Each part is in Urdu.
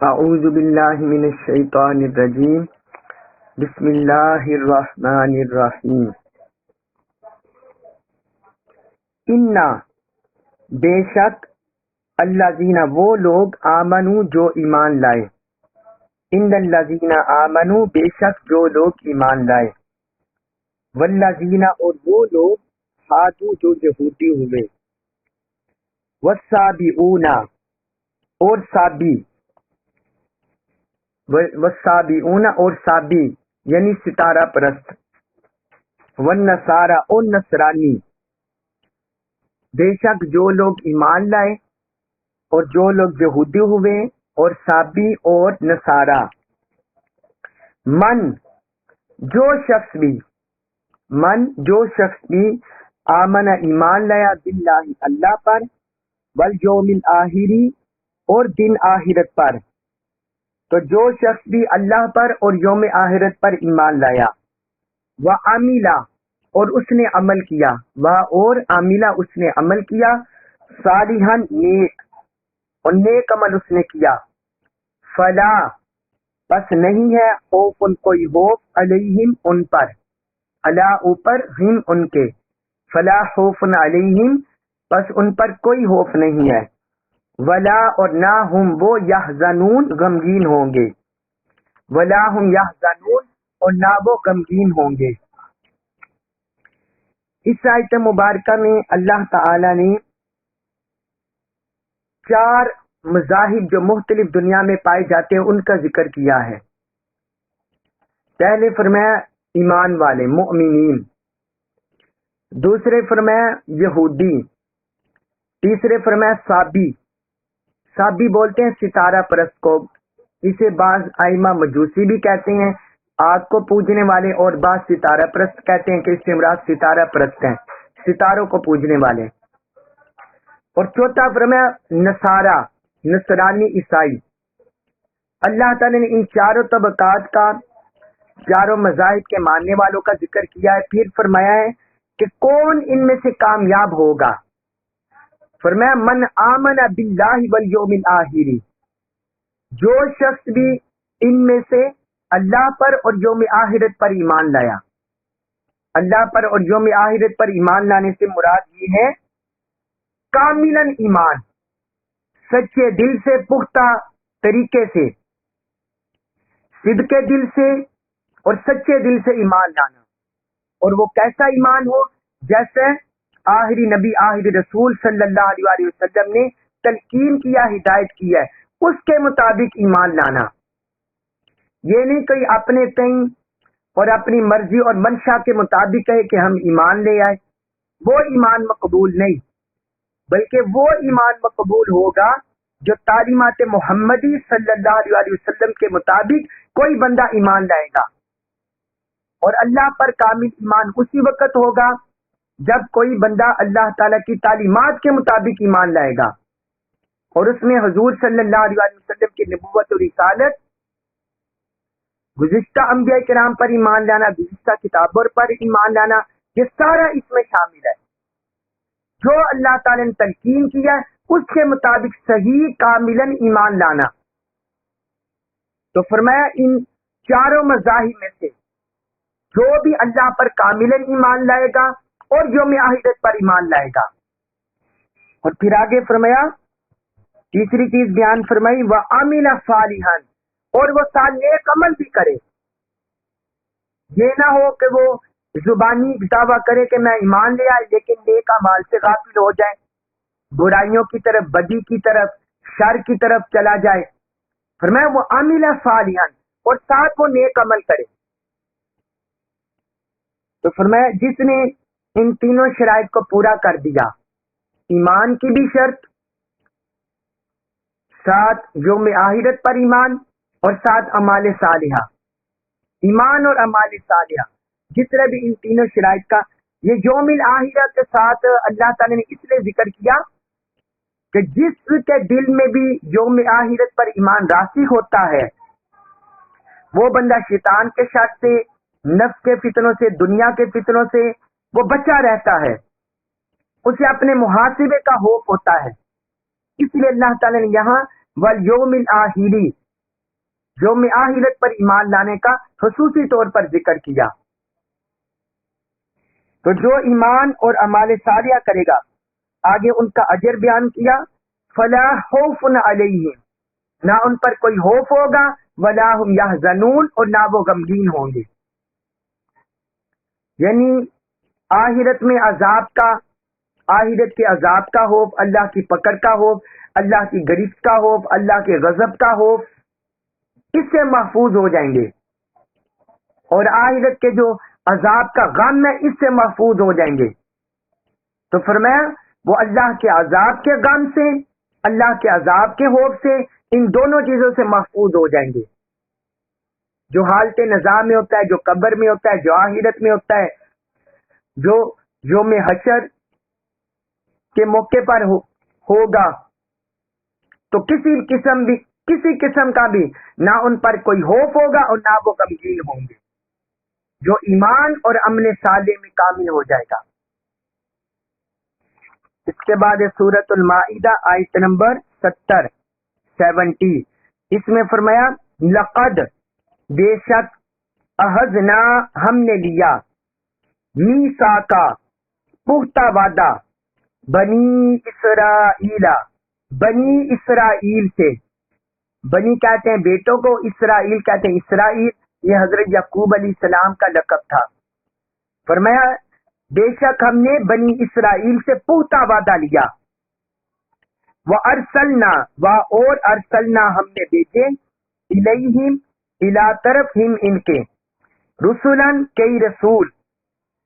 اعوذ باللہ من الشیطان الرجیم بسم اللہ الرحمن الرحیم انا بے شک الذین وہ لوگ آمنو جو ایمان لائے ان الذین آمنو بے شک جو لوگ ایمان لائے والذین اور وہ لوگ ہادو جو یہودی ہوئے والسابئون اور سابی والسابئون اور سابی یعنی ستارہ پرست والنصارى اور نصرانی بے شک جو لوگ ایمان لائے اور جو لوگ یہودی ہوئے اور سابی اور نصارہ من جو شخص بھی آمن ایمان لایا باللہ اللہ پر والیوم الآخری اور دن آخرت پر، تو جو شخص بھی اللہ پر اور یوم آخرت پر ایمان لایا وعمل اور اس نے عمل کیا اس نے عمل کیا صالحا نیک اور نیک عمل اس نے کیا فلا پس نہیں ہے خوف کوئی خوف علیہم ان پر علا اوپر ہم ان کے فلا خوف علیہم پس ان پر کوئی خوف نہیں ہے ولا اور نہ ہم وہ یحزنون غمگین ہوں گے ولا ہم یحزنون اور نہ وہ غمگین ہوں گے۔ اس آیت مبارکہ میں اللہ تعالی نے 4 مذاہب جو مختلف دنیا میں پائے جاتے ہیں ان کا ذکر کیا ہے۔ پہلے فرمایا ایمان والے مؤمنین، دوسرے فرمایا یہودی، تیسرے فرمایا سابی بولتے ہیں ستارہ پرست کو، اسے بعض ائمہ مجوسی بھی کہتے ہیں، آگ کو پوجنے والے، اور بعض ستارہ پرست کہتے ہیں کہ اس سے مراد ستارہ پرست ہیں، ستاروں کو پوجنے والے۔ اور چوتھا فرمایا نصرانی عیسائی۔ اللہ تعالی نے ان 4 طبقات کا، 4 مذاہب کے ماننے والوں کا ذکر کیا ہے، پھر فرمایا ہے کہ کون ان میں سے کامیاب ہوگا۔ فرمایا من آمن باللہ والیوم الآخر، جو شخص بھی ان میں سے اللہ پر اور یوم آخرت پر ایمان لایا۔ اللہ پر اور یوم آخرت پر ایمان لانے سے مراد یہ ہے کاملاً ایمان، سچے دل سے، پختہ طریقے سے، صدق دل سے اور سچے دل سے ایمان لانا۔ اور وہ کیسا ایمان ہو؟ جیسے آخری نبی آخری رسول صلی اللہ علیہ وسلم نے تلقین کیا، ہدایت کی ہے، اس کے مطابق ایمان لانا۔ یہ نہیں کوئی اپنے تئیں اور اپنی مرضی اور منشا کے مطابق ہے کہ ہم ایمان لے آئے، وہ ایمان مقبول نہیں، بلکہ وہ ایمان مقبول ہوگا جو تعلیمات محمدی صلی اللہ علیہ وسلم کے مطابق کوئی بندہ ایمان لائے گا۔ اور اللہ پر کامل ایمان اسی وقت ہوگا جب کوئی بندہ اللہ تعالیٰ کی تعلیمات کے مطابق ایمان لائے گا، اور اس میں حضور صلی اللہ علیہ وسلم کی نبوت اور رسالت، گزشتہ انبیاء کرام پر ایمان لانا، گزشتہ کتابوں پر ایمان لانا، یہ سارا اس میں شامل ہے۔ جو اللہ تعالیٰ نے تلقین کیا ہے اس کے مطابق صحیح کاملاً ایمان لانا۔ تو فرمایا ان 4 مذاہب میں سے جو بھی اللہ پر کاملاً ایمان لائے گا اور یوم آخرت پر ایمان لائے گا۔ اور پھر آگے فرمایا تیسری چیز بیان فرمائی وَعَمِلَ صَالِحًا، اور وہ نیک عمل بھی کرے۔ یہ نہ ہو کہ وہ زبانی دعویٰ کرے کہ میں ایمان لے آئے لیکن نیک اعمال سے غافل ہو جائے، برائیوں کی طرف، بدی کی طرف، شر کی طرف چلا جائے۔ فرمایا وَعَمِلَ صَالِحًا، اور ساتھ وہ نیک عمل کرے۔ تو فرمایا جس نے ان تینوں شرائط کو پورا کر دیا، ایمان کی بھی شرط، ساتھ یوم آخرت پر ایمان، اور ساتھ اعمال صالحہ، ایمان اور اعمال صالحہ، جس طرح بھی ان تینوں شرائط کا، یہ یوم آخرت کے ساتھ اللہ تعالی نے اس لیے ذکر کیا کہ جس کے دل میں بھی یوم آخرت پر ایمان راسخ ہوتا ہے، وہ بندہ شیطان کے شر سے، نفس کے فتنوں سے، دنیا کے فتنوں سے وہ بچا رہتا ہے، اسے اپنے محاسبے کا خوف ہوتا ہے۔ اس لیے اللہ تعالی نے یہاں والیوم الآخری، یوم آخرت پر ایمان لانے کا خصوصی طور پر ذکر کیا. تو جو ایمان اور اعمال صالحہ کرے گا، آگے ان کا اجر بیان کیا. فلا خوف علیہم، نہ ان پر کوئی خوف ہوگا، ولا هم یحزنون، اور نہ وہ غمگین ہوں گے. یعنی آخرت میں عذاب کا، آخرت کے عذاب کا خوف، اللہ کی پکڑ کا خوف، اللہ کی گرفت کا خوف، اللہ کے غضب کا خوف، اس سے محفوظ ہو جائیں گے. اور آخرت کے جو عذاب کا غم ہے، اس سے محفوظ ہو جائیں گے. تو فرمایا وہ اللہ کے عذاب کے غم سے، اللہ کے عذاب کے خوف سے، ان دونوں چیزوں سے محفوظ ہو جائیں گے. جو حالت نظام میں ہوتا ہے، جو قبر میں ہوتا ہے، جو آخرت میں ہوتا ہے، جو یوم حشر کے موقع پر ہوگا، تو کسی قسم کا بھی نہ ان پر کوئی خوف ہوگا اور نہ وہ غمگین ہوں گے، جو ایمان اور عمل صالح میں کامل ہو جائے گا. اس کے بعد سورۃ المائدہ آیت نمبر 70. اس میں فرمایا لقد، بے شک، اخذنا، ہم نے لیا، میثاقا، پختہ وعدہ، بنی اسرائیل، بنی اسرائیل سے. بنی کہتے ہیں بیٹوں کو، اسرائیل کہتے ہیں اسرائیل. یہ حضرت یعقوب علیہ السلام کا لقب تھا. فرمایا بے شک ہم نے بنی اسرائیل سے پختہ وعدہ لیا. وَأَرْسَلْنَا، اور ارسلنا، ہم نے بھیجے، الیہم، الی طرف، ہم ان کے، رسولن، کئی رسول.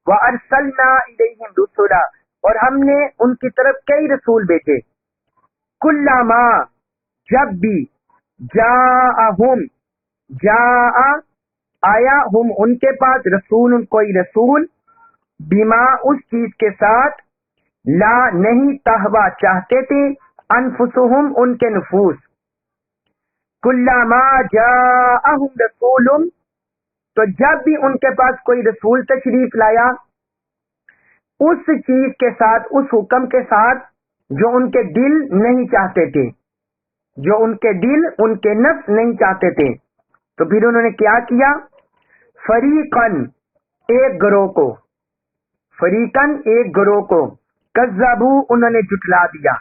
وَأَرْسَلْنَا الیہم رسولا، اور ہم نے ان کی طرف کئی رسول بھیجے. کلما، جب بھی، جاءہم، جاء، آیا، ہم ان کے پاس، رسول، کوئی رسول، بما، اس چیز کے ساتھ، لا، نہیں، تہوا، چاہتے تھے، انفسہم، ان کے نفوس. کلما جاءہم رسول، تو جب بھی ان کے پاس کوئی رسول تشریف لایا، اس چیز کے ساتھ، اس حکم کے ساتھ جو ان کے دل نہیں چاہتے تھے، جو ان کے دل، ان کے نفس نہیں چاہتے تھے، تو پھر انہوں نے کیا کیا؟ فریقاً، ایک گروہ کو، فریقاً، ایک گروہ کو، کذبو، انہوں نے جھٹلا دیا.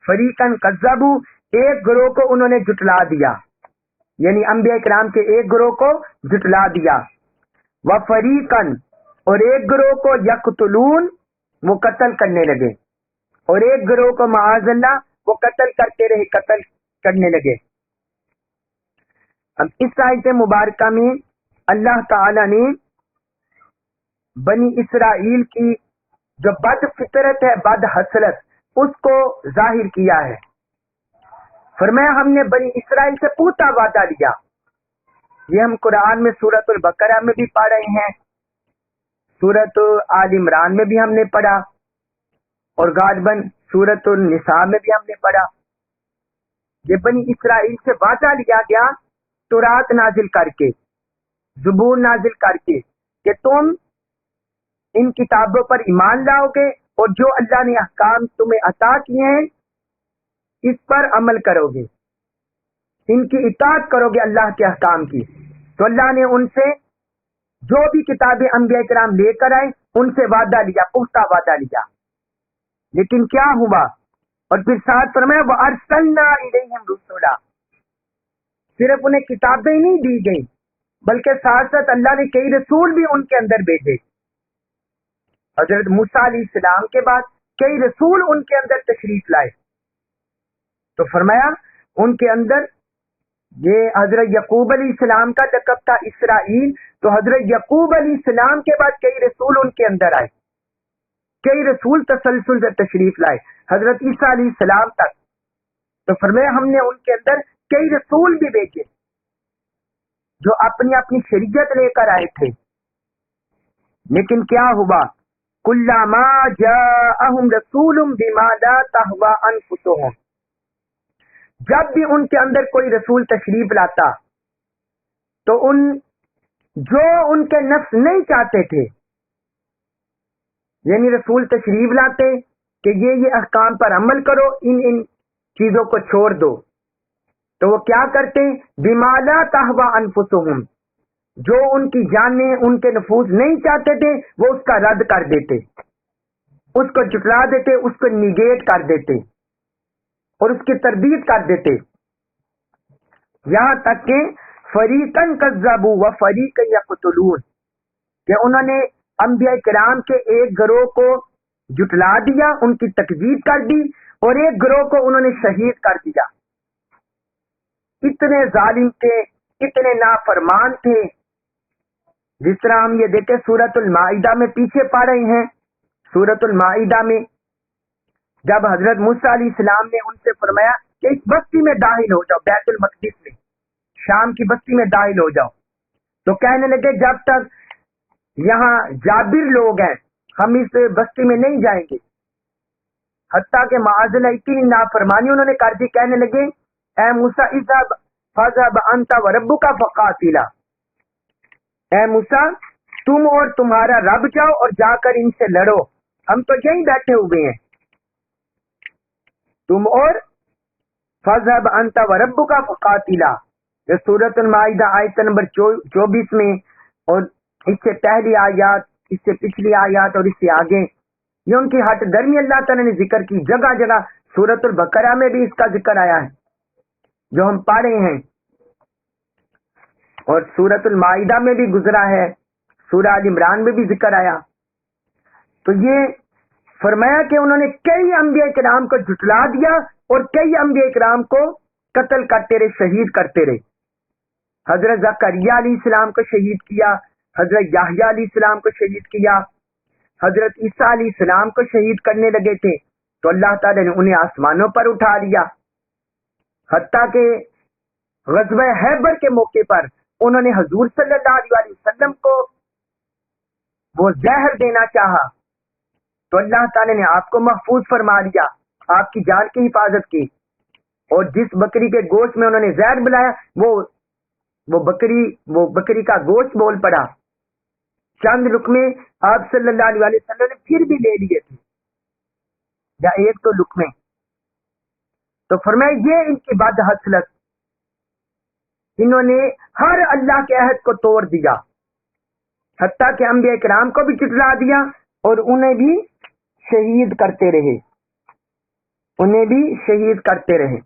فریقاً کذبو، ایک گروہ کو انہوں نے جھٹلا دیا، یعنی انبیاء کرام کے ایک گروہ کو جھٹلا دیا. وفریقاً، اور ایک گروہ کو، یقتلون، وہ قتل کرنے لگے، اور ایک گروہ کو معاذ اللہ وہ قتل کرتے رہے، قتل کرنے لگے. اب اس آیت مبارکہ میں اللہ تعالی نے بنی اسرائیل کی جو بد فطرت ہے، بد حسرت، اس کو ظاہر کیا ہے. فرمایا ہم نے بنی اسرائیل سے پختہ وعدہ لیا. یہ ہم قرآن میں سورۃ البقرہ میں بھی پڑھ رہے ہیں، سورۃ آل عمران میں بھی ہم نے پڑھا، اور غالباً سورۃ النساء میں بھی ہم نے پڑھا. یہ بنی اسرائیل سے وعدہ لیا گیا تورات نازل کر کے، زبور نازل کر کے، کہ تم ان کتابوں پر ایمان لاؤ گے اور جو اللہ نے احکام تمہیں عطا کیے ہیں اس پر عمل کرو گے، ان کی اطاعت کرو گے، اللہ کے احکام کی. تو اللہ نے ان سے جو بھی کتابیں انبیاء کرام لے کر آئے ان سے وعدہ لیا، پختہ وعدہ لیا. لیکن کیا ہوا؟ اور پھر ساتھ فرمایا وَأَرْسَلْنَا إِلَيْهِمْ رُسُلًا، صرف انہیں کتابیں نہیں دی گئیں بلکہ ساتھ ساتھ اللہ نے کئی رسول بھی ان کے اندر بھیجے. حضرت موسیٰ علیہ السلام کے بعد کئی رسول ان کے اندر تشریف لائے. تو فرمایا ان کے اندر، یہ حضرت یعقوب علیہ السلام کا لقب تھا اسرائیل، تو حضرت یعقوب علیہ السلام کے بعد کئی رسول ان کے اندر آئے، کئی رسول تسلسل سے تشریف لائے حضرت عیسیٰ علیہ السلام تک. تو فرمایا ہم نے ان کے اندر کئی رسول بھی بھیجے جو اپنی اپنی شریعت لے کر آئے تھے. لیکن کیا ہوا؟ کلما جاءہم رسول بما لا تہوی انفسہم، جب بھی ان کے اندر کوئی رسول تشریف لاتا تو جو ان کے نفس نہیں چاہتے تھے، یعنی رسول تشریف لاتے کہ یہ احکام پر عمل کرو، ان چیزوں کو چھوڑ دو، تو وہ کیا کرتے؟ بما لا تہوی انفسہم، جو ان کی جانیں ان کے نفوس نہیں چاہتے تھے وہ اس کا رد کر دیتے، اس کو جھٹلا دیتے، اس کو نیگیٹ کر دیتے اور اس کی تردید کر دیتے، یہاں تک کہ فریقاً کذبوا و فریقاً یقتلون، کہ انہوں نے انبیاء کرام کے ایک گروہ کو جھٹلا دیا، ان کی تکذیب کر دی، اور ایک گروہ کو انہوں نے شہید کر دیا۔ اتنے ظالم تھے، اتنے نافرمان تھے۔ جس طرح ہم یہ دیکھیں سورۃ المائدہ میں پیچھے پا رہے ہیں، سورۃ المائدہ میں جب حضرت موسیٰ علیہ السلام نے ان سے فرمایا کہ اس بستی میں داخل ہو جاؤ، بیت المقدس میں، شام کی بستی میں داخل ہو جاؤ، تو کہنے لگے جب تک یہاں جابر لوگ ہیں ہم اس بستی میں نہیں جائیں گے، حتیٰ کہ معاذ اللہ اتنی نافرمانی انہوں نے کر دی، کہنے لگے اے موسیٰ اذهب فاذهب انت وربک فقاتلا، اے موسیٰ تم اور تمہارا رب جاؤ اور جا کر ان سے لڑو، ہم تو یہیں بیٹھے ہوئے ہیں، تم اور فاذهب انت وربک فقاتلا، یہ سورۃ المائدہ آیت نمبر 24 میں، اور اس سے پہلی آیات، اس سے پچھلی آیات اور اس سے آگے یہ ان کی ہٹ درمی اللہ تعالیٰ نے ذکر کی، جگہ جگہ سورۃ البقرہ میں بھی اس کا ذکر آیا ہے جو ہم پڑھ رہے ہیں، اور سورۃ المائدہ میں بھی گزرا ہے، سورہ آل عمران میں بھی ذکر آیا۔ تو یہ فرمایا کہ انہوں نے کئی انبیاء کرام کو جھٹلا دیا اور کئی انبیاء کرام کو قتل کرتے رہے، شہید کرتے رہے۔ حضرت زکریا علیہ السلام کو شہید کیا، حضرت یحییٰ علیہ السلام کو شہید کیا، حضرت عیسیٰ علیہ السلام کو شہید کرنے لگے تھے تو اللہ تعالی نے انہیں آسمانوں پر اٹھا لیا، حتیٰ کہ غزوہ خیبر کے موقع پر انہوں نے حضور صلی اللہ علیہ وسلم کو وہ زہر دینا چاہا تو اللہ تعالی نے آپ کو محفوظ فرما لیا، آپ کی جان کی حفاظت کی، اور جس بکری کے گوشت میں انہوں نے زہر ملایا وہ بکری کا گوشت بول پڑا۔ چند لقمے آپ صلی اللہ علیہ وسلم نے پھر بھی لے لیے تھے، یا ایک تو لقمے، تو فرمایا یہ ان کی بد حسلت، انہوں نے ہر اللہ کے عہد کو توڑ دیا، حتیٰ کہ انبیاء کرام کو بھی جھٹلا دیا اور انہیں بھی شہید کرتے رہے، انہیں بھی شہید کرتے رہے۔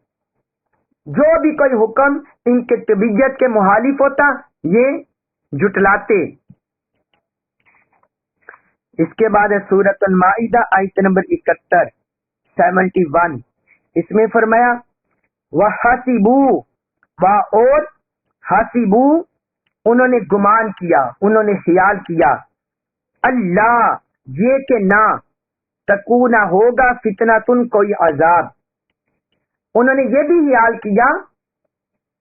جو بھی کوئی حکم ان کے طبیعت کے مخالف ہوتا یہ جھٹلاتے۔ اس کے بعد ہے سورۃ المائدہ آیت نمبر 71 اس میں فرمایا وَحَسِبُوا اور حَسِبُوا انہوں نے گمان کیا، انہوں نے خیال کیا، اللہ یہ کہ نہ تکونا ہوگا فتنۃ کوئی عذاب، انہوں نے یہ بھی خیال کیا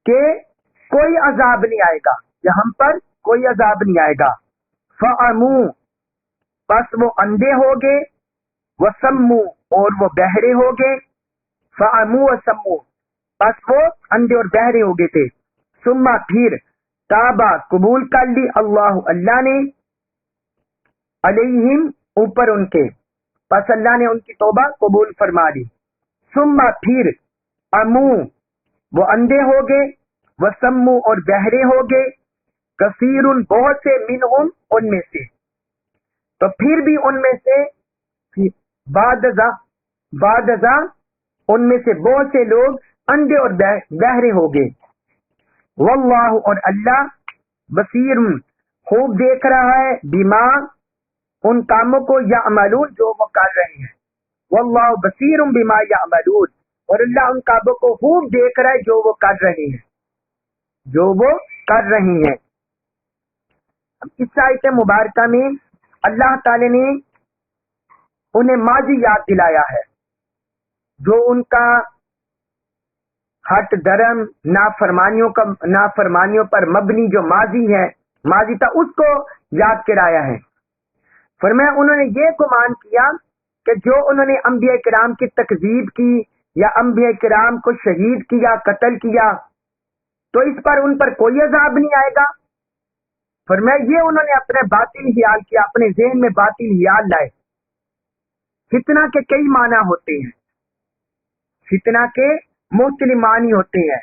کہ کوئی عذاب نہیں آئے گا، یا ہم پر کوئی عذاب نہیں آئے گا، فَعَمُوا پس وہ اندھے ہو گئے، وَسَمُّوا اور وہ بہرے ہو گئے، فَعَمُوا وَسَمُّوا پس وہ اندھے اور بہرے ہو گئے تھے، ثم پھر تابا قبول کر لی اللہ نے علیہم اوپر ان کے، پس اللہ نے ان کی توبہ قبول فرما لی، ثم پھر امو وہ اندھے ہو گئے، وسمو اور بہرے ہو گئے، کثیر بہت سے منہم ان میں سے، تو پھر بھی ان میں سے بعد ازاں ان میں سے بہت سے لوگ اندھے اور بہرے ہو گئے، واللہ اور اللہ بصیر خوب دیکھ رہا ہے، بما ان کاموں کو یعملون جو وہ کر رہے ہیں، واللہ بصیر بما یعملون اور اللہ ان کاموں کو خوب دیکھ رہا ہے جو وہ کر رہے ہیں، جو وہ کر رہی ہیں۔ اس آیت مبارکہ میں اللہ تعالی نے انہیں ماضی یاد دلایا ہے، جو ان کا ہٹ درم نافرمانیوں پر مبنی جو ماضی تھا اس کو یاد کرایا ہے۔ فرمایا انہوں نے یہ گمان کیا کہ جو انہوں نے انبیاء کرام کی تکذیب کی یا انبیاء کرام کو شہید کیا، قتل کیا، تو اس پر ان پر کوئی عذاب نہیں آئے گا۔ فرمایا یہ انہوں نے اپنے باطل خیال کیا، اپنے ذہن میں باطل خیال لائے۔ فتنہ کے کئی معنی ہوتے ہیں، فتنہ کے مختلف معنی ہوتے ہیں،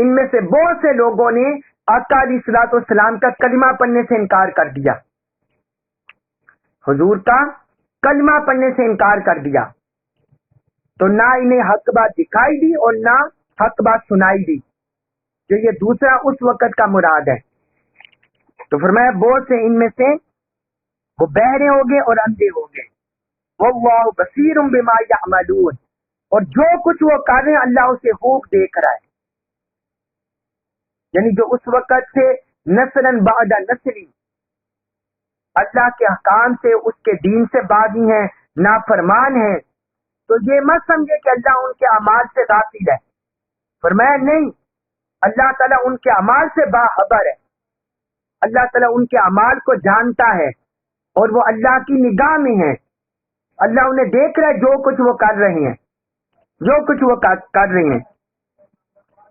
ان میں سے بہت سے لوگوں نے آقا علیہ الصلوۃ والسلام کا کلمہ پڑھنے سے انکار کر دیا، حضور کا کلمہ پڑھنے سے انکار کر دیا، تو نہ انہیں حق بات دکھائی دی اور نہ حق بات سنائی دی، جو یہ دوسرا اس وقت کا مراد ہے۔ تو فرمایا بہت سے ان میں سے وہ بہرے ہو گئے اور اندھے ہو گئے، واللہ بصیر بما یعملون، اور جو کچھ وہ کر رہے ہیں اللہ اسے خوب دیکھ رہا ہے، یعنی جو اس وقت سے نسلا بعد نسلی اللہ کے احکام سے، اس کے دین سے باغی ہیں، نافرمان ہیں، تو یہ مت سمجھے کہ اللہ ان کے اعمال سے غافل ہے۔ فرمایا نہیں، اللہ تعالیٰ ان کے اعمال سے باخبر ہے، اللہ تعالیٰ ان کے اعمال کو جانتا ہے اور وہ اللہ کی نگاہ میں ہے، اللہ انہیں دیکھ رہا ہے جو کچھ وہ کر رہے ہیں، جو کچھ وہ کر رہے ہیں۔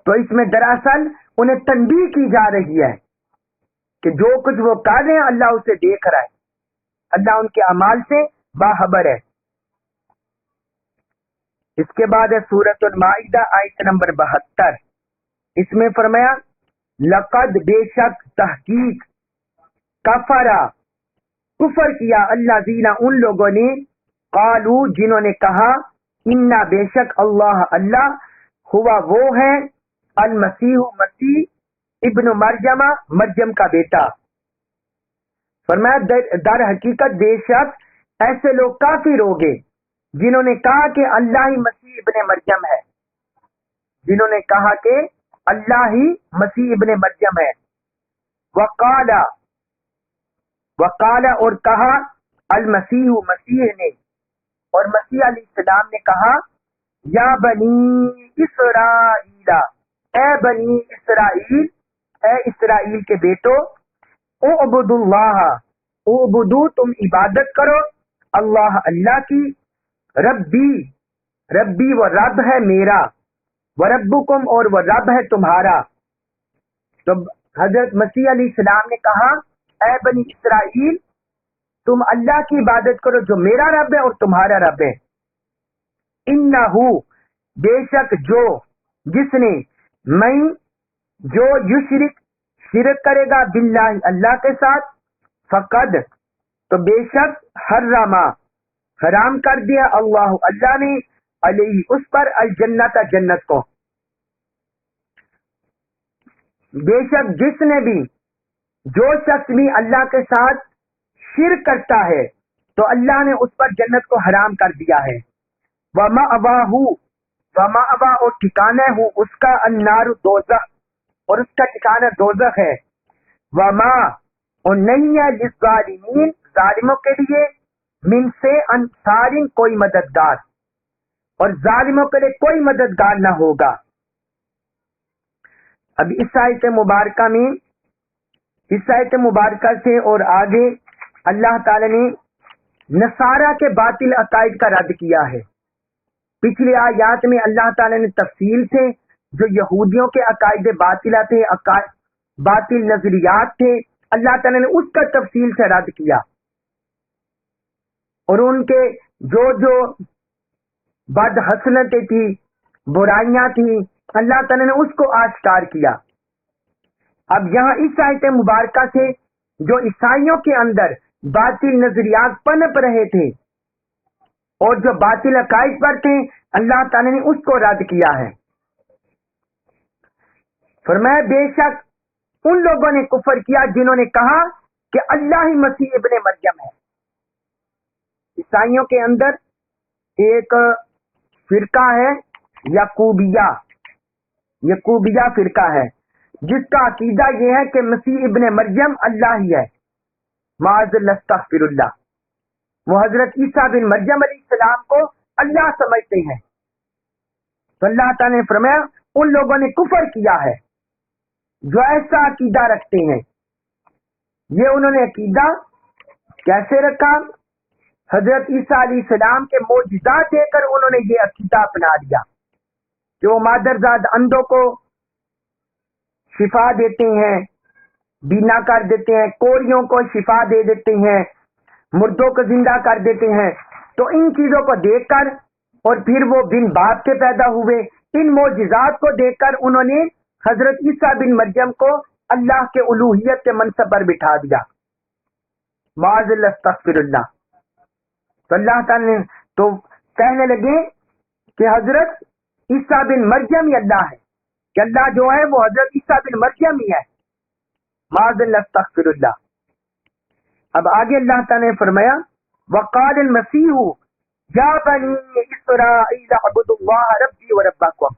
تو اس میں دراصل انہیں تنبیہ کی جا رہی ہے کہ جو کچھ وہ کر رہے ہیں اللہ اسے دیکھ رہا ہے، اللہ ان کے اعمال سے باخبر ہے۔ اس کے بعد ہے سورۃ المائدہ آیت نمبر 72، اس میں فرمایا لقد بے شک تحقیق کفرا کفر کیا الذین ان لوگوں نے قالو جنہوں نے کہا انا بے شک اللہ اللہ ہوا وہ ہے المسیح مسیح ابن مریم مریم کا بیٹا۔ فرمایا در حقیقت بے شک ایسے لوگ کافر ہو گئے جنہوں نے کہا کہ اللہ ہی مسیح ابن مریم ہے، جنہوں نے کہا کہ اللہ ہی مسیح ابن مریم ہے۔ وقال اور کہا المسیح مسیح نے، اور مسیح علیہ السلام نے کہا یا بنی اسرائیل، اے بنی اسرائیل، اے اسرائیل کے بیٹو، اعبدوا اللہ، اعبدو تم عبادت کرو اللہ اللہ کی، ربی ربی وہ رب ہے میرا، وربکم اور وہ رب ہے تمہارا۔ تو حضرت مسیح علیہ السلام نے کہا اے بنی اسرائیل تم اللہ کی عبادت کرو جو میرا رب ہے اور تمہارا رب ہے۔ انہو بے شک جو جس نے میں جو یشرک شرک کرے گا باللہ اللہ کے ساتھ، فقد تو بے شک حرما حرام کر دیا اللہ اللہ نے علیہ اس پر الجنت جنت کو، بے شک جس نے بھی جو شخص بھی اللہ کے ساتھ شرک کرتا ہے تو اللہ نے اس پر جنت کو حرام کر دیا ہے۔ وَمَأْوَاهُ اور ٹھکانہ ہو اس کا النار دوزخ، اور اس کا ٹھکانہ دوزخ ہے۔ وَمَا اور نہیں ہے لِلظَّالِمِينَ ظالموں کے لیے من سے انصار کوئی مددگار، اور ظالموں کے لیے کوئی مددگار نہ ہوگا۔ اب اس آیت مبارکہ میں، اس آیت مبارکہ سے اور آگے اللہ تعالی نے نصارہ کے باطل عقائد کا رد کیا ہے۔ پچھلی آیات میں اللہ تعالی نے تفصیل سے جو یہودیوں کے عقائد باطلہ تھے، باطل نظریات تھے، اللہ تعالی نے اس کا تفصیل سے رد کیا، اور ان کے جو جو بد حسنتیں تھی، برائیاں تھیں، اللہ تعالی نے اس کو آشکار کیا۔ اب یہاں اس آیت مبارکہ سے جو عیسائیوں کے اندر باطل نظریات پنپ رہے تھے اور جو باطل عقائد پر تھے، اللہ تعالی نے اس کو رد کیا ہے۔ فرمایا بے شک ان لوگوں نے کفر کیا جنہوں نے کہا کہ اللہ ہی مسیح ابن مریم ہے۔ عیسائیوں کے اندر ایک فرقہ ہے یعقوبیہ فرقہ ہے، جس کا عقیدہ یہ ہے کہ مسیح ابن مریم اللہ ہی ہے، معاذ اللہ استغفر اللہ۔ وہ حضرت عیسیٰ بن مریم علیہ السلام کو اللہ سمجھتے ہیں۔ تو اللہ تعالیٰ نے فرمایا ان لوگوں نے کفر کیا ہے جو ایسا عقیدہ رکھتے ہیں۔ یہ انہوں نے عقیدہ کیسے رکھا؟ حضرت عیسیٰ علیہ السلام کے معجزات دے کر انہوں نے یہ عقیدہ اپنا لیا کہ وہ مادرزاد اندھوں کو شفا دیتے ہیں، بینا کر دیتے ہیں، کوڑیوں کو شفا دے دیتے ہیں، مردوں کو زندہ کر دیتے ہیں۔ تو ان چیزوں کو دیکھ کر، اور پھر وہ بن باپ کے پیدا ہوئے، ان معجزات کو دیکھ کر انہوں نے حضرت عیسیٰ بن مریم کو اللہ کے الوہیت کے منصب پر بٹھا دیا. معاذ اللہ استغفر اللہ. تو اللہ تعالیٰ نے تو کہنے لگے کہ حضرت عیسیٰ بن مریم ہی اللہ ہے، کہ اللہ جو ہے وہ حضرت عیسیٰ بن مریم ہی ہے. معاذ اللہ استغفر اللہ. اب آگے اللہ تعالیٰ نے فرمایا وقال المسیح یا بنی اسرائیل اعبدوا اللہ ربی و ربکم.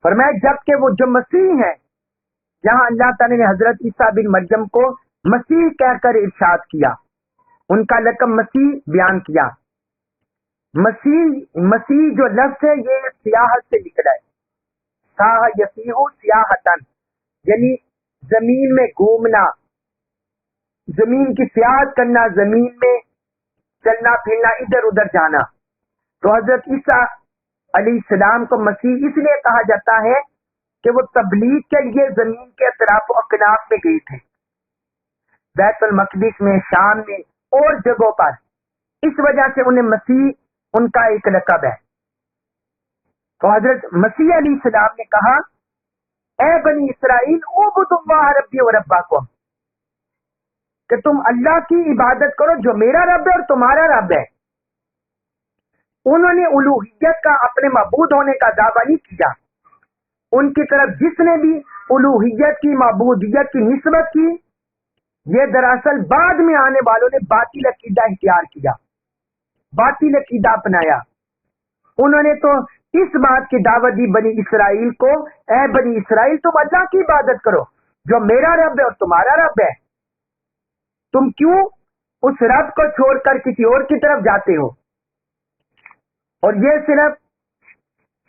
فرمایا جب کہ وہ جو مسیح ہیں، یہاں اللہ تعالیٰ نے حضرت عیسیٰ بن مریم کو مسیح کہہ کر ارشاد کیا، ان کا لقب مسیح بیان کیا. مسیح جو لفظ ہے یہ سیاحت سے نکلا ہے. ساح یسیح سیاحتن، یعنی زمین میں گھومنا، زمین کی سیاحت کرنا، زمین میں چلنا پھرنا، ادھر ادھر جانا. تو حضرت عیسیٰ علیہ السلام کو مسیح اس لیے کہا جاتا ہے کہ وہ تبلیغ کے لیے زمین کے اطراف و اکناف میں گئے تھے، بیت المقدس میں، شام میں اور جگہوں پر. اس وجہ سے انہیں مسیح ان کا ایک لقب ہے. تو حضرت مسیح علیہ السلام نے کہا اے بنی اسرائیل اعبدوا اللہ ربی و ربکم، کہ تم اللہ کی عبادت کرو جو میرا رب ہے اور تمہارا رب ہے. انہوں نے الوہیت کا، اپنے معبود ہونے کا دعویٰ نہیں کیا. ان کی طرف جس نے بھی الوہیت کی، معبودیت کی نسبت کی، یہ دراصل بعد میں آنے والوں نے باطل عقیدہ اختیار کیا، باطل عقیدہ اپنایا. انہوں نے تو اس بات کی دعوت دی بنی اسرائیل کو، اے بنی اسرائیل تم اللہ کی عبادت کرو جو میرا رب ہے اور تمہارا رب ہے. تم کیوں اس رب کو چھوڑ کر کسی اور کی طرف جاتے ہو؟ اور یہ صرف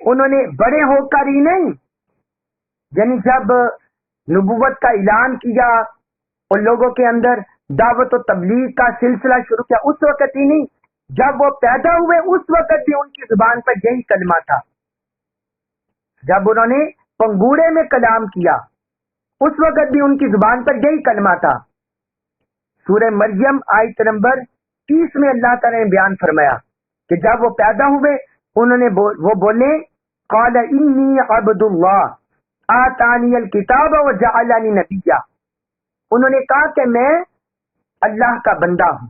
انہوں نے بڑے ہو کر ہی نہیں، یعنی جب نبوت کا اعلان کیا اور لوگوں کے اندر دعوت و تبلیغ کا سلسلہ شروع کیا، اس وقت ہی نہیں، جب وہ پیدا ہوئے اس وقت بھی ان کی زبان پر یہی کلمہ تھا. جب انہوں نے پنگوڑے میں کلام کیا اس وقت بھی ان کی زبان پر یہی کلمہ تھا. سورہ مریم آیت نمبر 30 میں اللہ تعالی نے بیان فرمایا کہ جب وہ پیدا ہوئے انہوں نے وہ بولے قال انی عبد اللہ آتانی الکتاب وجعلنی نبیا. انہوں نے کہا کہ میں اللہ کا بندہ ہوں،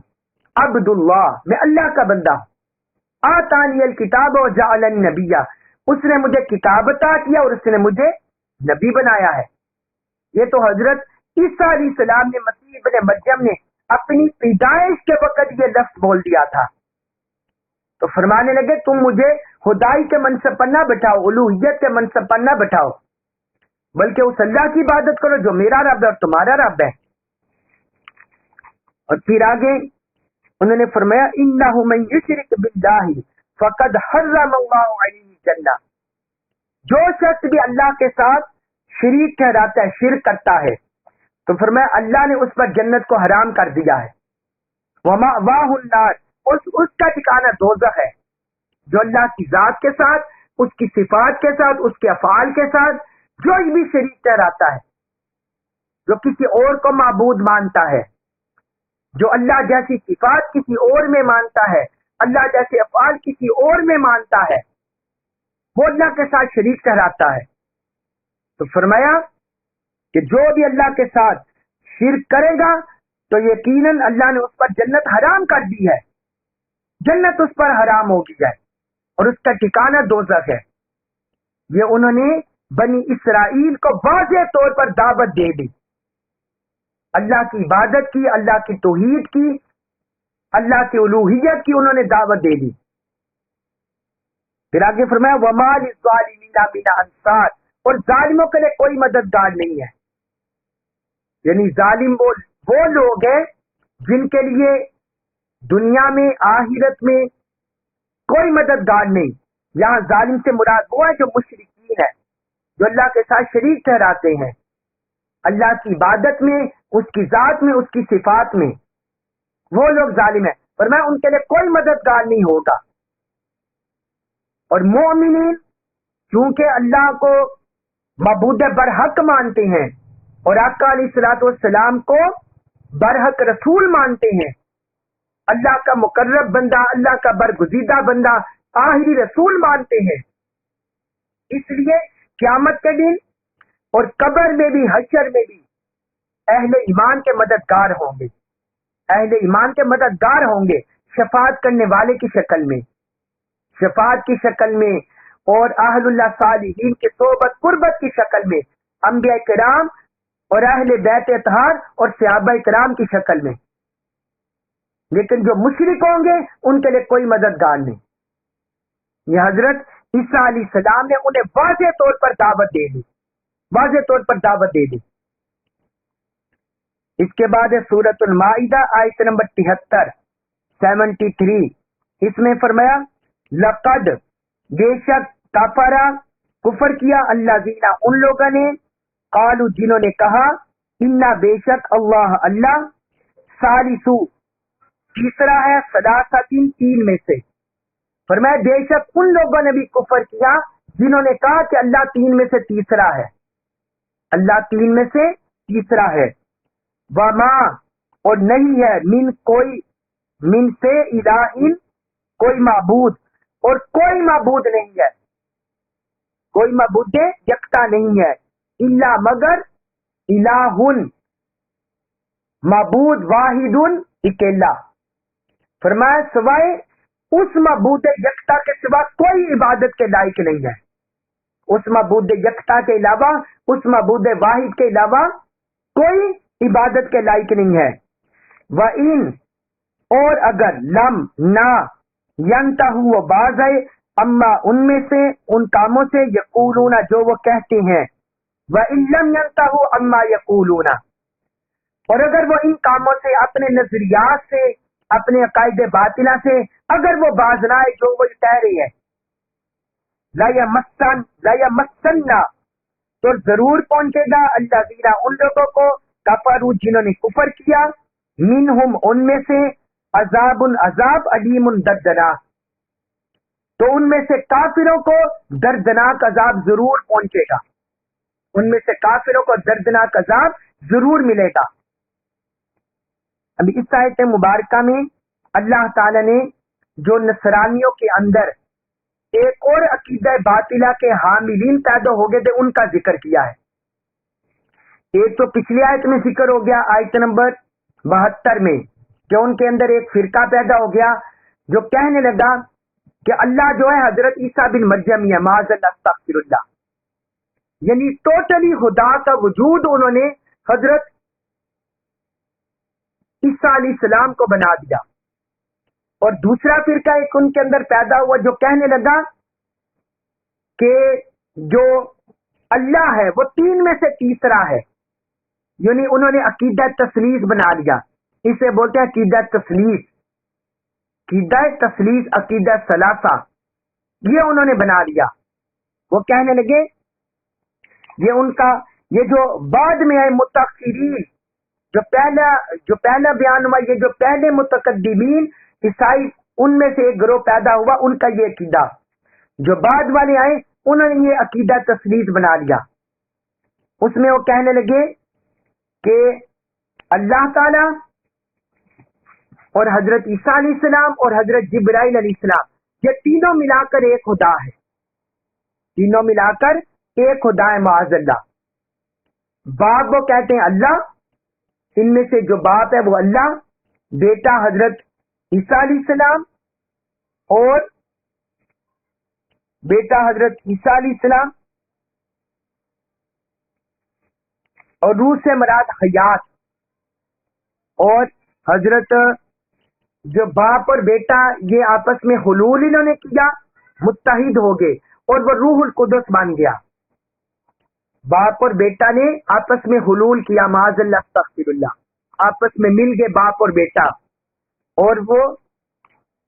عبد اللہ، میں اللہ کا بندہ ہوں. آتانی الکتاب وجعلنی نبیا، اس نے مجھے کتاب عطا کیا اور اس نے مجھے نبی بنایا ہے. یہ تو حضرت عیسیٰ علیہ السلام نے، مسیح ابن مریم نے اپنی پیدائش کے وقت یہ لفظ بول دیا تھا. تو فرمانے لگے تم مجھے خدائی کے منصب پر نہ بٹھاؤ، الوہیت کے منصب پر نہ بٹھاؤ، بلکہ اس اللہ کی عبادت کرو جو میرا رب ہے اور تمہارا رب ہے. اور پھر آگے انہوں نے فرمایا انہ من یشرک باللہ فقد حرم اللہ علیہ الجنہ. جو شخص بھی اللہ کے ساتھ شریک ٹھہراتا ہے، شرک کرتا ہے، تو فرمایا اللہ نے اس پر جنت کو حرام کر دیا ہے. ومأواہ النار، اس کا ٹھکانہ دوزخ ہے. جو اللہ کی ذات کے ساتھ، اس کی صفات کے ساتھ، اس کے افعال کے ساتھ جو بھی شریک ٹھہراتا ہے، جو کسی اور کو معبود مانتا ہے، جو اللہ جیسی صفات کسی اور میں مانتا ہے، اللہ جیسے افعال کسی اور میں مانتا ہے، وہ اللہ کے ساتھ شریک ٹھہراتا ہے. تو فرمایا کہ جو بھی اللہ کے ساتھ شرک کرے گا تو یقیناً اللہ نے اس پر جنت حرام کر دی ہے، جنت اس پر حرام ہو گئی ہے اور اس کا ٹھکانہ دوزخ ہے. یہ انہوں نے بنی اسرائیل کو واضح طور پر دعوت دے دی، اللہ کی عبادت کی، اللہ کی توحید کی، اللہ کی الوہیت کی انہوں نے دعوت دے دی. پھر آگے فرمایا وَمَا لِلظَّالِمِينَ مِنْ أَنصَارٍ، اور ظالموں کے لیے کوئی مددگار نہیں ہے. یعنی ظالم وہ لوگ ہیں جن کے لیے دنیا میں، آخرت میں کوئی مددگار نہیں. یہاں ظالم سے مراد وہ ہے جو مشرکین ہے، جو اللہ کے ساتھ شریک ٹھہراتے ہیں اللہ کی عبادت میں، اس کی ذات میں، اس کی صفات میں، وہ لوگ ظالم ہیں. فرمایا ان کے لیے کوئی مددگار نہیں ہوگا. اور مومنین چونکہ اللہ کو معبود برحق مانتے ہیں اور آقا علیہ الصلوۃ والسلام کو برحق رسول مانتے ہیں، اللہ کا مقرب بندہ، اللہ کا برگزیدہ بندہ، آخری رسول مانتے ہیں، اس لیے قیامت کے دن اور قبر میں بھی حشر میں بھی اہل ایمان کے مددگار ہوں گے، اہل ایمان کے مددگار ہوں گے، شفاعت کرنے والے کی شکل میں، شفاعت کی شکل میں، اور اہل اللہ صالحین کی صحبت قربت کی شکل میں، انبیاء کرام اور اہل بیت اطہار اور صحابہ کرام کی شکل میں۔ لیکن جو مشرک ہوں گے ان کے لیے کوئی مددگار نہیں۔ یہ حضرت عیسیٰ علیہ السلام نے انہیں واضح طور پر دعوت دے دی، واضح طور پر دعوت دے دی۔ اس کے بعد ہے سورۃ المائدہ آیت نمبر 73 اس میں فرمایا لقد بے شک کفر کفر کیا الذین ان لوگوں نے قالوا جنہوں نے کہا انا بے شک اللہ ثالثو تیسرا ہے ثلاثۃ تین میں سے۔ فرمایا بے شک ان لوگوں نے بھی کفر کیا جنہوں نے کہا کہ اللہ تین میں سے تیسرا ہے، اللہ تین میں سے تیسرا ہے۔ وما اور نہیں ہے من سے الہ کوئی معبود، اور کوئی معبود نہیں ہے، کوئی معبود یکتا نہیں ہے، الا مگر الہ معبود واحد اکیلا۔ فرمایا سوائے اس معبود یکتا کے سوا کوئی عبادت کے لائق نہیں ہے، اس معبود یکتا کے علاوہ، اس معبود واحد کے علاوہ کوئی عبادت کے لائق نہیں ہے۔ وَإِن اور اگر لم نہ ينتہوا وہ باز ہے اما ان میں سے ان کاموں سے یقولون جو وہ کہتے ہیں، وَإِن لم ينتہوا اما یقولون اور اگر وہ ان کاموں سے اپنے نظریات سے اپنے عقائد باطلہ سے اگر وہ باز نہ آئے جو وہ کہہ رہے ہیں، لا یمسن تو ضرور پہنچے گا الذین ان لوگوں کو کفروا جنہوں نے کفر کیا منہم ان میں سے عذاب علیم دردناک، تو ان میں سے کافروں کو دردناک عذاب ضرور پہنچے گا، ان میں سے کافروں کو دردناک عذاب ضرور ملے گا۔ ابھی اس آیت مبارکہ میں اللہ تعالی نے جو نصرانیوں کے اندر ایک اور عقیدہ باطلہ کے حاملین پیدا ہو گئے تھے ان کا ذکر کیا ہے۔ ایک تو پچھلی آیت میں ذکر ہو گیا آیت نمبر 72 میں کہ ان کے اندر ایک فرقہ پیدا ہو گیا جو کہنے لگا کہ اللہ جو ہے حضرت عیسیٰ بن مریم ہے، معاذ اللہ استغفر اللہ، یعنی ٹوٹلی خدا کا وجود انہوں نے حضرت عیسیٰ علیہ السلام کو بنا دیا۔ اور دوسرا فرقہ ایک ان کے اندر پیدا ہوا جو کہنے لگا کہ جو اللہ ہے وہ تین میں سے تیسرا ہے، یعنی انہوں نے عقیدہ تثلیث بنا لیا، اسے بولتے ہیں عقیدہ تثلیث، عقیدہ تثلیث، عقیدہ ثلاثہ، یہ انہوں نے بنا لیا۔ وہ کہنے لگے یہ ان کا یہ جو بعد میں آئے متأخرین، جو پہلا بیان ہوا، یہ جو پہلے متقدمین عیسائی ان میں سے ایک گروہ پیدا ہوا ان کا یہ عقیدہ، جو بعد والے آئے انہوں نے یہ عقیدہ تثلیث بنا لیا۔ اس میں وہ کہنے لگے کہ اللہ تعالی اور حضرت عیسیٰ علیہ السلام اور حضرت جبرائیل علیہ السلام یہ تینوں ملا کر ایک خدا ہے، تینوں ملا کر ایک خدا ہے معاذ اللہ۔ باپ وہ کہتے ہیں اللہ، ان میں سے جو باپ ہے وہ اللہ، بیٹا حضرت عیسیٰ علیہ السلام اور بیٹا حضرت عیسیٰ علیہ السلام، اور روح سے مراد حیات، اور حضرت جو باپ اور بیٹا یہ آپس میں حلول انہوں نے کیا، متحد ہو گئے اور وہ روح القدس بن گیا۔ باپ اور بیٹا نے آپس میں حلول کیا، معاذ اللہ استغفر اللہ، آپس میں مل گئے باپ اور بیٹا، اور وہ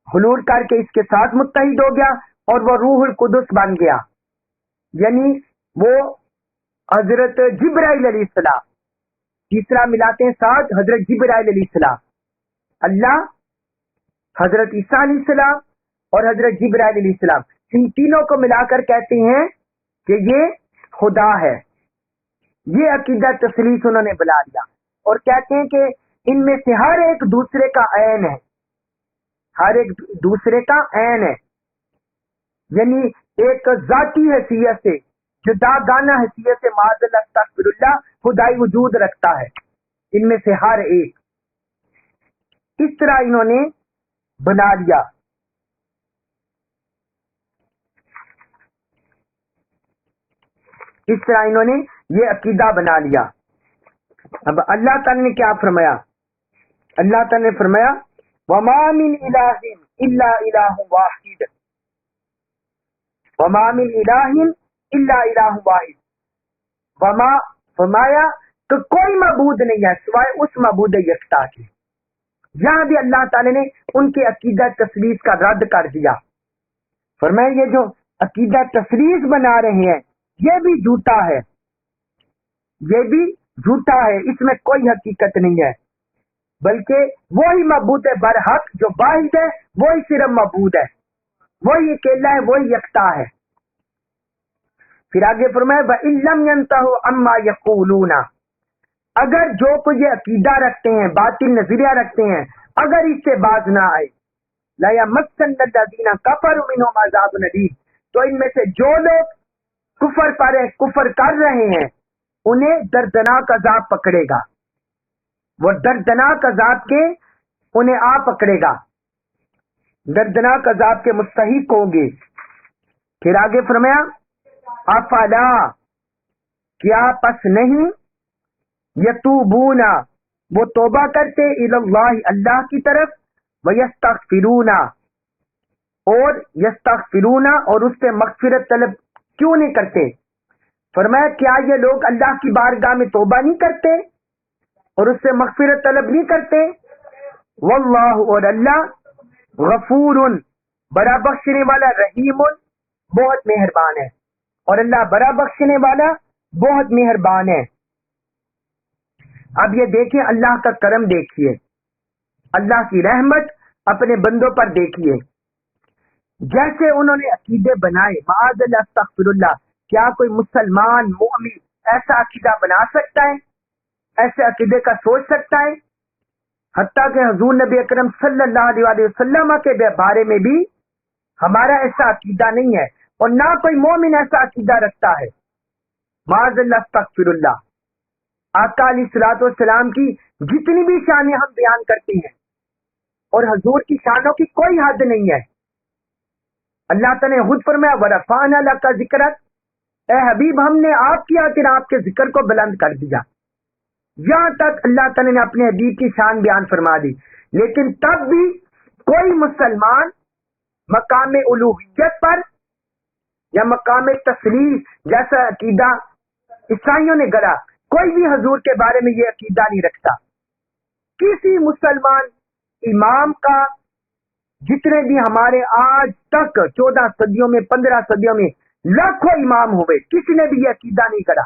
حلول کر کے اس کے ساتھ متحد ہو گیا اور وہ روح القدس بن گیا، یعنی وہ حضرت جبرائیل علیہ السلام، تیسرا ملاتے ہیں ساتھ حضرت جبرائیل علیہ السلام، اللہ، حضرت عیسیٰ علیہ السلام اور حضرت جبرائیل علیہ السلام، ان تینوں کو ملا کر کہتے ہیں کہ یہ خدا ہے۔ یہ عقیدہ تثلیث انہوں نے بنا لیا اور کہتے ہیں کہ ان میں سے ہر ایک دوسرے کا عین ہے، ہر ایک دوسرے کا عین ہے، یعنی ایک ذاتی حیثیت سے جداگانہ حیثیت سے معاذ اللہ استغفر اللہ خدائی وجود رکھتا ہے، ان میں سے ہر ایک۔ اس طرح انہوں نے بنا لیا۔ اس طرح انہوں نے یہ عقیدہ بنا لیا۔ اب اللہ تعالی نے کیا فرمایا؟ اللہ تعالی نے فرمایا وَمَا مِنْ إِلَٰهٍ إِلَّا إِلَٰهٌ وَاحِدٌ، وَمَا مِنْ إِلَٰهٍ إِلَّا إِلَٰهٌ وَاحِدٌ، وما فرمایا کہ کوئی معبود نہیں ہے سوائے اس معبود یکتا کے۔ یہاں بھی اللہ تعالی نے ان کے عقیدہ تثلیث کا رد کر دیا۔ فرمایا یہ جو عقیدہ تثلیث بنا رہے ہیں یہ بھی جھوٹا ہے، یہ بھی جھوٹا ہے، اس میں کوئی حقیقت نہیں ہے، بلکہ وہی معبود برحق جو واحد ہے، وہی صرف معبود ہے، وہی اکیلا ہے، وہی یکتا ہے۔ پھر آگے فرمایا وَإِن لَّمْ يَنْتَهُوا عَمَّا يَقُولُونَ، اگر جو کوئی یہ عقیدہ رکھتے ہیں، باطل نظریہ رکھتے ہیں، اگر اس سے باز نہ آئے لَيَمَسَّنَّ الَّذِينَ كَفَرُوا مِنْهُمْ عَذَابٌ أَلِيمٌ، تو ان میں سے جو لوگ کفر پر کفر کر رہے ہیں انہیں دردناک عذاب پکڑے گا، وہ دردناک عذاب کے انہیں آ پکڑے گا، دردناک عذاب کے مستحق ہوں گے۔ پھر آگے فرمایا افلا، کیا پس نہیں، یتوبون، وہ توبہ کرتے اللہ اللہ کی طرف، ویستغفرون، اور یستغفرون، اور اس سے مغفرت طلب کیوں نہیں کرتے؟ فرمایا کیا یہ لوگ اللہ کی بارگاہ میں توبہ نہیں کرتے اور اس سے مغفرت طلب نہیں کرتے؟ واللہ، اور اللہ، غفور، بڑا بخشنے والا، رحیم، بہت مہربان ہے، اور اللہ بڑا بخشنے والا بہت مہربان ہے۔ اب یہ دیکھیں اللہ کا کرم، دیکھیے اللہ کی رحمت اپنے بندوں پر دیکھیے۔ جیسے انہوں نے عقیدے بنائے، معاذ اللہ استغفر اللہ، کیا کوئی مسلمان مومن ایسا عقیدہ بنا سکتا ہے؟ ایسے عقیدے کا سوچ سکتا ہے؟ حتیٰ کہ حضور نبی اکرم صلی اللہ علیہ وسلم کے بارے میں بھی ہمارا ایسا عقیدہ نہیں ہے، اور نہ کوئی مومن ایسا عقیدہ رکھتا ہے، معاذ اللہ استغفر اللہ۔ آقا علیہ الصلوۃ والسلام کی جتنی بھی شانیں ہم بیان کرتے ہیں، اور حضور کی شانوں کی کوئی حد نہیں ہے۔ اللہ تعالیٰ نے خود فرمایا وَرَفَعْنَا لَكَ ذِكْرَكَ، اے حبیب ہم نے آپ کی خاطر آپ کے ذکر کو بلند کر دیا۔ یہاں تک اللہ تعالیٰ نے اپنے حبیب کی شان بیان فرما دی، لیکن تب بھی کوئی مسلمان مقام الوہیت پر یا مقام تسلیث جیسا عقیدہ عیسائیوں نے گڑا، کوئی بھی حضور کے بارے میں یہ عقیدہ نہیں رکھتا۔ کسی مسلمان امام کا، جتنے بھی ہمارے آج تک 14 صدیوں میں 15 صدیوں میں لاکھوں امام ہوئے، کسی نے بھی یہ عقیدہ نہیں کرا،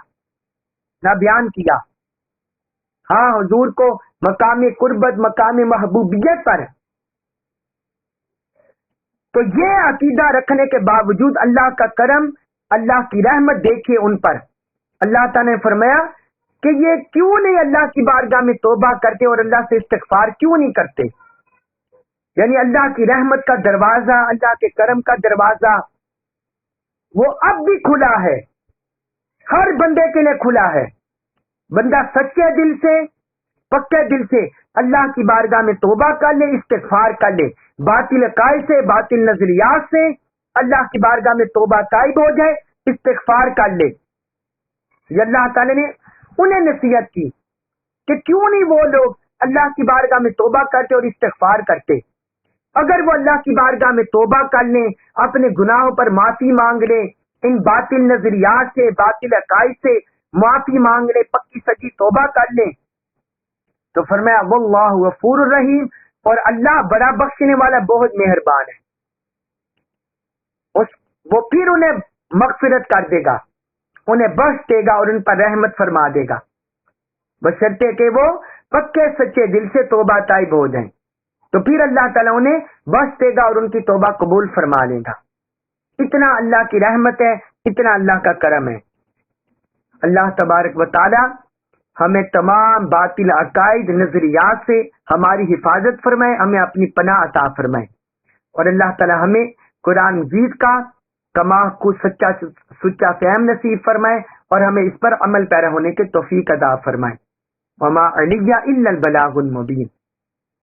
نہ بیان کیا۔ ہاں حضور کو مقام قربت، مقام محبوبیت پر، تو یہ عقیدہ رکھنے کے باوجود اللہ کا کرم، اللہ کی رحمت دیکھیے ان پر۔ اللہ تعالیٰ نے فرمایا کہ یہ کیوں نہیں اللہ کی بارگاہ میں توبہ کرتے اور اللہ سے استغفار کیوں نہیں کرتے؟ یعنی اللہ کی رحمت کا دروازہ، اللہ کے کرم کا دروازہ وہ اب بھی کھلا ہے، ہر بندے کے لیے کھلا ہے۔ بندہ سچے دل سے، پکے دل سے اللہ کی بارگاہ میں توبہ کر لے، استغفار کر لے، باطل عقائد سے، باطل نظریات سے اللہ کی بارگاہ میں توبہ طائب ہو جائے، استغفار کر لے۔ یہ اللہ تعالی نے انہیں نصیحت کی کہ کیوں نہیں وہ لوگ اللہ کی بارگاہ میں توبہ کرتے اور استغفار کرتے۔ اگر وہ اللہ کی بارگاہ میں توبہ کر لیں، اپنے گناہوں پر معافی مانگ لیں، ان باطل نظریات سے، باطل عقائد سے معافی مانگ لیں، پکی سچی توبہ کر لیں، تو فرمایا واللہ غفور الرحیم، اور اللہ بڑا بخشنے والا بہت مہربان ہے، وہ پھر انہیں مغفرت کر دے گا، انہیں بخش دے گا اور ان پر رحمت فرما دے گا، بشرطے کہ وہ پکے سچے دل سے توبہ طائب ہو جائیں، تو پھر اللہ تعالیٰ انہیں بخش دے گا اور ان کی توبہ قبول فرما لے گا۔ اتنا اللہ کی رحمت ہے، اتنا اللہ کا کرم ہے۔ اللہ تبارک و تعالی ہمیں تمام باطل عقائد نظریات سے ہماری حفاظت فرمائے، ہمیں اپنی پناہ عطا فرمائے، اور اللہ تعالی ہمیں قرآن مجید کا کما کو سچا فہم نصیب فرمائے اور ہمیں اس پر عمل پیرا ہونے کے توفیق عطا فرمائے. وما علیہ الا البلاغ المبین.